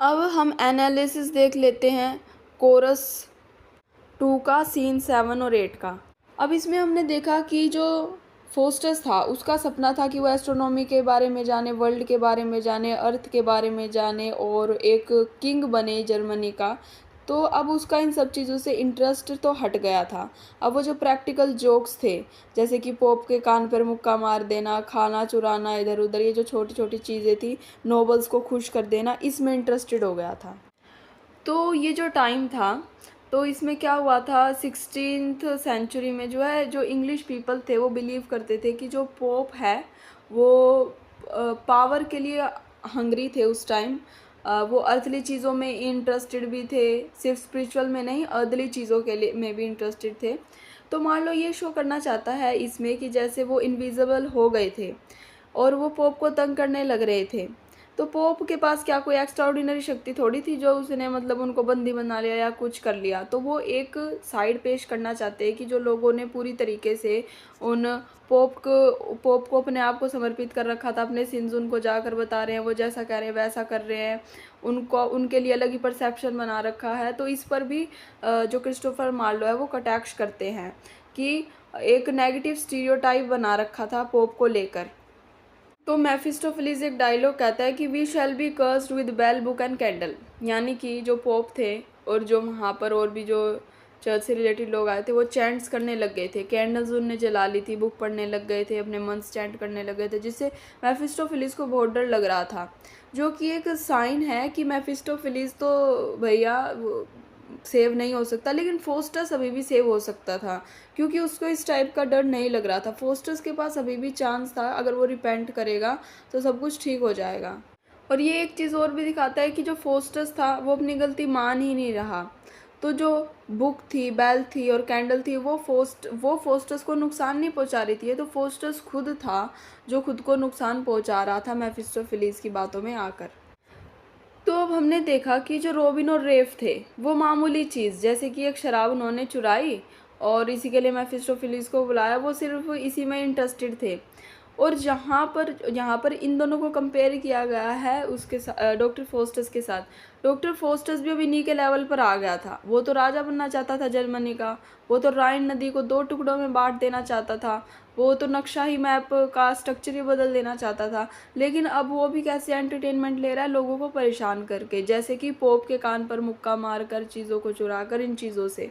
अब हम एनालिसिस देख लेते हैं कोरस 2 का सीन 7 और 8 का। अब इसमें हमने देखा कि जो फोस्टस था उसका सपना था कि वो एस्ट्रोनॉमी के बारे में जाने, वर्ल्ड के बारे में जाने, अर्थ के बारे में जाने और एक किंग बने जर्मनी का। तो अब उसका इन सब चीज़ों से इंटरेस्ट तो हट गया था। अब वो जो प्रैक्टिकल जोक्स थे, जैसे कि पोप के कान पर मुक्का मार देना, खाना चुराना इधर उधर, ये जो छोटी छोटी चीज़ें थी, नोबल्स को खुश कर देना, इसमें इंटरेस्टेड हो गया था। तो ये जो टाइम था, तो इसमें क्या हुआ था, 16th सेंचुरी में जो है, जो इंग्लिश पीपल थे वो बिलीव करते थे कि जो पोप है वो पावर के लिए हंग्री थे उस टाइम। वो अर्थली चीज़ों में इंटरेस्टेड भी थे, सिर्फ स्पिरिचुअल में नहीं, अर्थली चीज़ों के लिए में भी इंटरेस्टेड थे। तो मान लो ये शो करना चाहता है इसमें कि जैसे वो इनविजिबल हो गए थे और वो पोप को तंग करने लग रहे थे। तो पोप के पास क्या कोई एक्स्ट्राऑर्डिनरी शक्ति थोड़ी थी जो उसने मतलब उनको बंदी बना लिया या कुछ कर लिया। तो वो एक साइड पेश करना चाहते हैं कि जो लोगों ने पूरी तरीके से उन पोप को अपने आप को समर्पित कर रखा था, अपने सिंस उनको जाकर बता रहे हैं, वो जैसा कह रहे हैं वैसा कर रहे हैं, उनको उनके लिए अलग ही परसेप्शन बना रखा है। तो इस पर भी जो क्रिस्टोफर मार्लो है वो कटाक्ष करते हैं कि एक नेगेटिव स्टीरियोटाइप बना रखा था पोप को लेकर। तो मेफिस्टोफेलिस एक डायलॉग कहता है कि we shall be cursed with bell book and candle, यानी कि जो पोप थे और जो वहाँ पर और भी जो चर्च से रिलेटेड लोग आए थे वो चैंट्स करने लग गए थे, कैंडल्स उनने जला ली थी, बुक पढ़ने लग गए थे, अपने मंत्र चैंट करने लग गए थे, जिससे मेफिस्टोफेलिस को बहुत डर लग रहा था। जो कि एक साइन है कि मेफिस्टोफेलिस तो भैया सेव नहीं हो सकता, लेकिन फोस्टस अभी भी सेव हो सकता था क्योंकि उसको इस टाइप का डर नहीं लग रहा था। फोस्टस के पास अभी भी चांस था, अगर वो रिपेंट करेगा तो सब कुछ ठीक हो जाएगा। और ये एक चीज़ और भी दिखाता है कि जो फोस्टस था वो अपनी गलती मान ही नहीं रहा। तो जो बुक थी, बेल थी और कैंडल थी, वो फोस्टस को नुकसान नहीं पहुंचा रही थी। ये तो फोस्टस खुद था जो खुद को नुकसान पहुंचा रहा था मेफिस्टोफेलिस की बातों में आकर। तो अब हमने देखा कि जो रॉबिन और रेफ थे वो मामूली चीज़, जैसे कि एक शराब उन्होंने चुराई और इसी के लिए मेफिस्टोफेलिस को बुलाया, वो सिर्फ इसी में इंटरेस्टेड थे। और यहाँ पर इन दोनों को कंपेयर किया गया है उसके डॉक्टर फोस्टस के साथ। डॉक्टर फोस्टस भी अब इन्हीं के लेवल पर आ गया था। वो तो राजा बनना चाहता था जर्मनी का, वो तो राइन नदी को 2 टुकड़ों में बांट देना चाहता था, वो तो नक्शा ही मैप का स्ट्रक्चर ही बदल देना चाहता था। लेकिन अब वो भी कैसे एंटरटेनमेंट ले रहा है लोगों को परेशान करके, जैसे कि पोप के कान पर मुक्का मार कर, चीज़ों को चुरा कर, इन चीज़ों से।